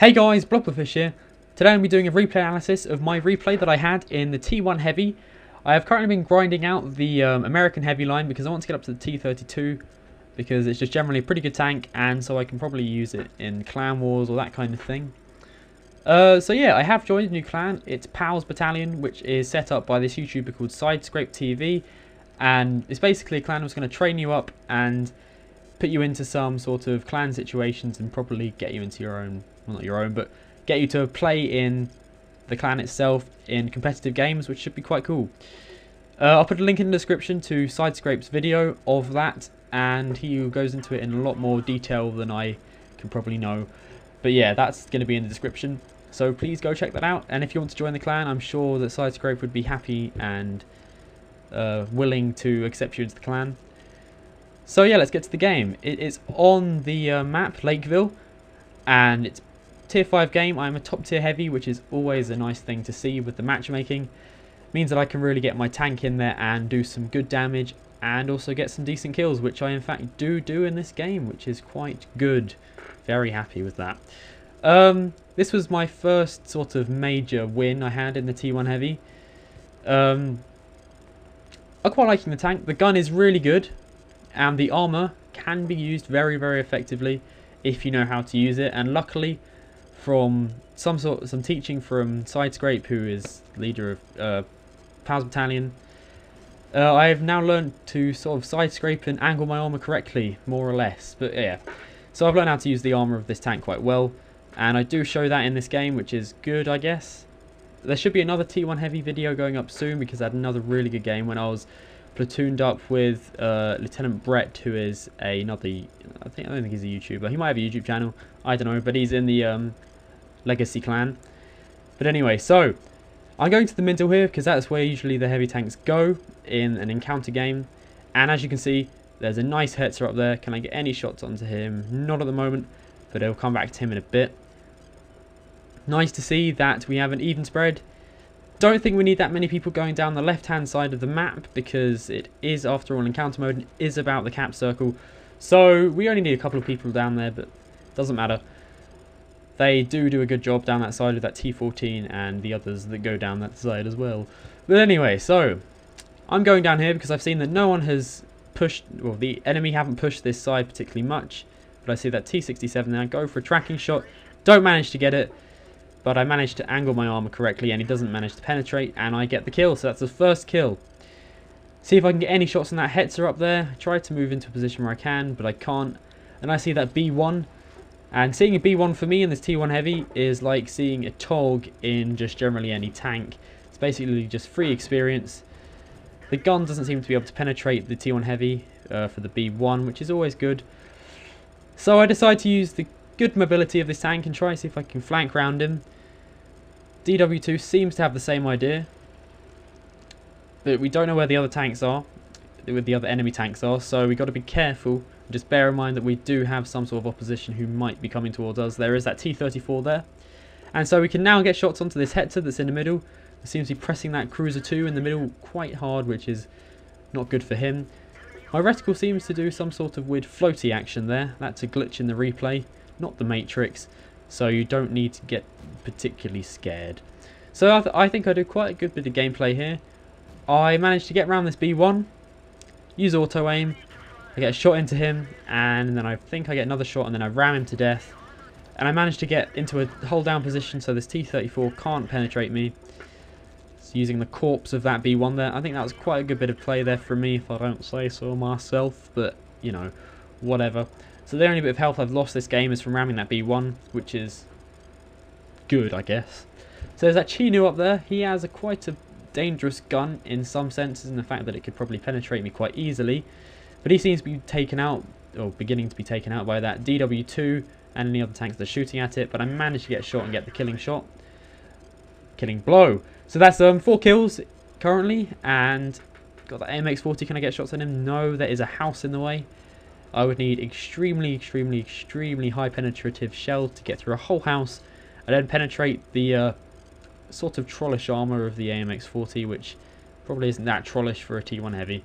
Hey guys, Blobberfish here. Today I'm going to be doing a replay analysis of my replay that I had in the T1 Heavy. I have currently been grinding out the American Heavy line because I want to get up to the T32 because it's just generally a pretty good tank, and so I can probably use it in clan wars or that kind of thing. So yeah, I have joined a new clan. It's Pals Battalion, which is set up by this YouTuber called Sidescrape TV, and it's basically a clan that's going to train you up and put you into some sort of clan situations and probably get you into your own, well, not your own, but get you to play in the clan itself in competitive games, which should be quite cool. I'll put a link in the description to Sidescrape's video of that, and he goes into it in a lot more detail than I can probably know. But yeah, that's going to be in the description, so please go check that out. And if you want to join the clan, I'm sure that Sidescrape would be happy and willing to accept you into the clan. So yeah, let's get to the game. It is on the map, Lakeville, and it's tier 5 game. I'm a top tier heavy, which is always a nice thing to see with the matchmaking. Means that I can really get my tank in there and do some good damage and also get some decent kills, which I in fact do in this game, which is quite good. Very happy with that. This was my first sort of major win I had in the T1 Heavy. I'm quite liking the tank. The gun is really good, and the armor can be used very effectively if you know how to use it. And luckily, from some teaching from Sidescrape, who is leader of Pals Battalion, I have now learned to sort of sidescrape and angle my armor correctly, more or less. But yeah, so I've learned how to use the armor of this tank quite well, and I do show that in this game, which is good, I guess. There should be another T1 Heavy video going up soon because I had another really good game when I was platooned up with Lieutenant Brett, who is another, I don't think he's a YouTuber. He might have a YouTube channel, I don't know, but he's in the Legacy clan. But anyway, so I'm going to the middle here because that's where usually the heavy tanks go in an encounter game. And as you can see, there's a nice Hetzer up there. Can I get any shots onto him? Not at the moment, but I'll come back to him in a bit. Nice to see that we have an even spread. Don't think we need that many people going down the left hand side of the map because it is, after all, encounter mode and is about the cap circle. So we only need a couple of people down there, but doesn't matter. They do a good job down that side of that T14 and the others that go down that side as well. But anyway, so I'm going down here because I've seen that no one has pushed, well, the enemy haven't pushed this side particularly much. But I see that T67 there, go for a tracking shot, don't manage to get it. But I managed to angle my armor correctly and he doesn't manage to penetrate, and I get the kill. So that's the first kill. See if I can get any shots on that Hetzer up there. I try to move into a position where I can, but I can't. And I see that B1. And seeing a B1 for me in this T1 Heavy is like seeing a TOG in just generally any tank. It's basically just free experience. The gun doesn't seem to be able to penetrate the T1 Heavy for the B1, which is always good. So I decide to use the good mobility of this tank and try to see if I can flank round him. DW2 seems to have the same idea, but we don't know where the other tanks are, where the other enemy tanks are, so we've got to be careful. Just bear in mind that we do have some sort of opposition who might be coming towards us. There is that T34 there, and so we can now get shots onto this Hetzer that's in the middle. It seems to be pressing that Cruiser 2 in the middle quite hard, which is not good for him. My reticle seems to do some sort of weird floaty action there. That's a glitch in the replay, not the Matrix, so you don't need to get particularly scared. So I think I do quite a good bit of gameplay here. I managed to get around this B1, use auto aim, I get a shot into him, and then I think I get another shot, and then I ram him to death. And I managed to get into a hold down position so this T34 can't penetrate me. So using the corpse of that B1 there, I think that was quite a good bit of play there from me, if I don't say so myself, but you know, whatever. So the only bit of health I've lost this game is from ramming that B1, which is good, I guess. So there's that Chinu up there. He has quite a dangerous gun in some senses, in the fact that it could probably penetrate me quite easily. But he seems to be taken out, or beginning to be taken out, by that DW2 and any other tanks that are shooting at it. But I managed to get a shot and get the killing shot. Killing blow. So that's 4 kills currently, and got that AMX-40. Can I get shots on him? No, there is a house in the way. I would need extremely high penetrative shell to get through a whole house and then penetrate the sort of trollish armor of the AMX-40, which probably isn't that trollish for a T1 Heavy.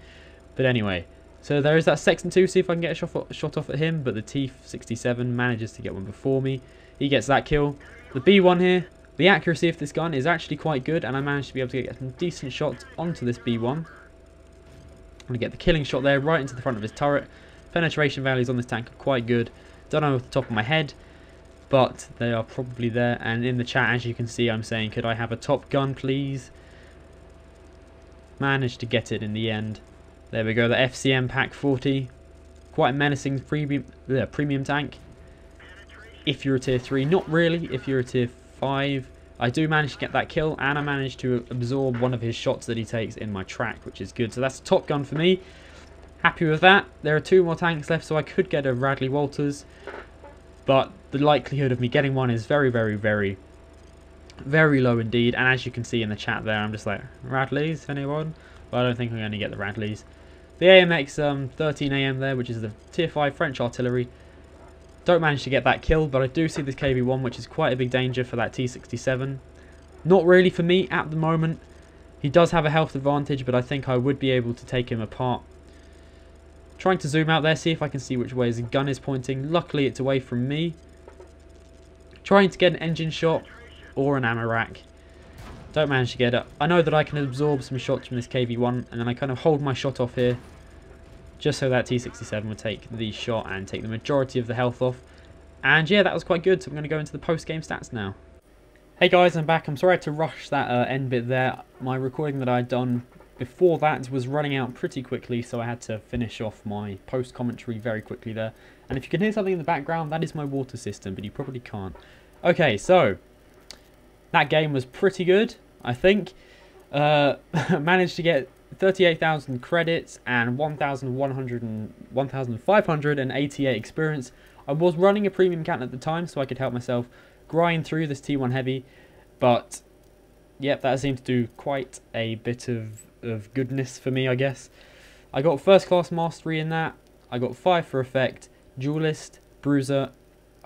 But anyway, so there is that Sexton 2, see if I can get a shot off at him, but the T67 manages to get one before me. He gets that kill. The B1 here, the accuracy of this gun is actually quite good, and I managed to be able to get some decent shots onto this B1. I'm going to get the killing shot there right into the front of his turret. Penetration values on this tank are quite good. Don't know off the top of my head, but they are probably there. And in the chat, as you can see, I'm saying, could I have a top gun, please? Managed to get it in the end. There we go, the FCM Pack 40. Quite a menacing premium tank. If you're a tier 3, not really. If you're a tier 5, I do manage to get that kill, and I managed to absorb one of his shots that he takes in my track, which is good. So that's a top gun for me. Happy with that. There are 2 more tanks left, so I could get a Radley Walters, but the likelihood of me getting one is very, very, very, very low indeed. And as you can see in the chat there, I'm just like, Radleys, anyone? But I don't think I'm going to get the Radleys. The AMX 13AM there, which is the tier 5 French artillery. Don't manage to get that kill, but I do see this KV-1, which is quite a big danger for that T67. Not really for me at the moment. He does have a health advantage, but I think I would be able to take him apart. Trying to zoom out there, see if I can see which way his gun is pointing. Luckily, it's away from me. Trying to get an engine shot or an ammo rack. Don't manage to get it. I know that I can absorb some shots from this KV-1, and then I kind of hold my shot off here, just so that T67 would take the shot and take the majority of the health off. And yeah, that was quite good, so I'm going to go into the post-game stats now. Hey guys, I'm back. I'm sorry I had to rush that end bit there. My recording that I had done before that was running out pretty quickly, so I had to finish off my post-commentary very quickly there. And if you can hear something in the background, that is my water system, but you probably can't. Okay, so that game was pretty good, I think. Managed to get 38,000 credits and 1,588 experience. I was running a premium account at the time, so I could help myself grind through this T1 heavy, but yep, that seemed to do quite a bit of goodness for me, I guess. I got first class mastery in that. I got 5 for effect, duelist, bruiser,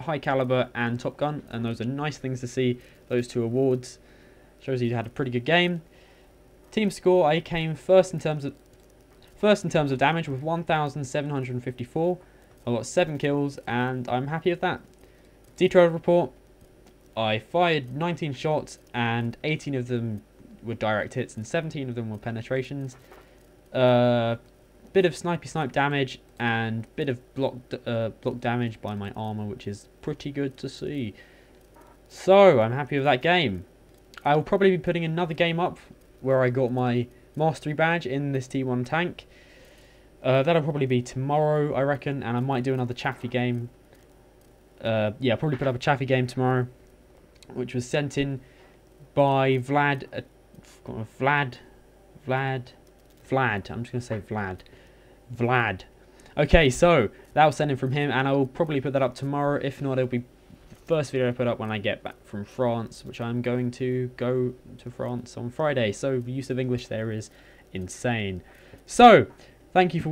high caliber, and top gun, and those are nice things to see. Those 2 awards shows you had a pretty good game. Team score, I came first in terms of damage with 1,754. I got 7 kills, and I'm happy with that. Detailed report, I fired 19 shots, and 18 of them were direct hits, and 17 of them were penetrations. Bit of snipe damage, and bit of block damage by my armor, which is pretty good to see. So I'm happy with that game. I will probably be putting another game up where I got my mastery badge in this T1 tank. That'll probably be tomorrow, I reckon, and I might do another Chaffee game. Yeah, I'll probably put up a Chaffee game tomorrow, which was sent in by Vlad. Vlad. I'm just going to say Vlad. Okay, so that was sent in from him, and I will probably put that up tomorrow. If not, it'll be the first video I put up when I get back from France, which I'm going to go to France on Friday. So the use of English there is insane. So, thank you for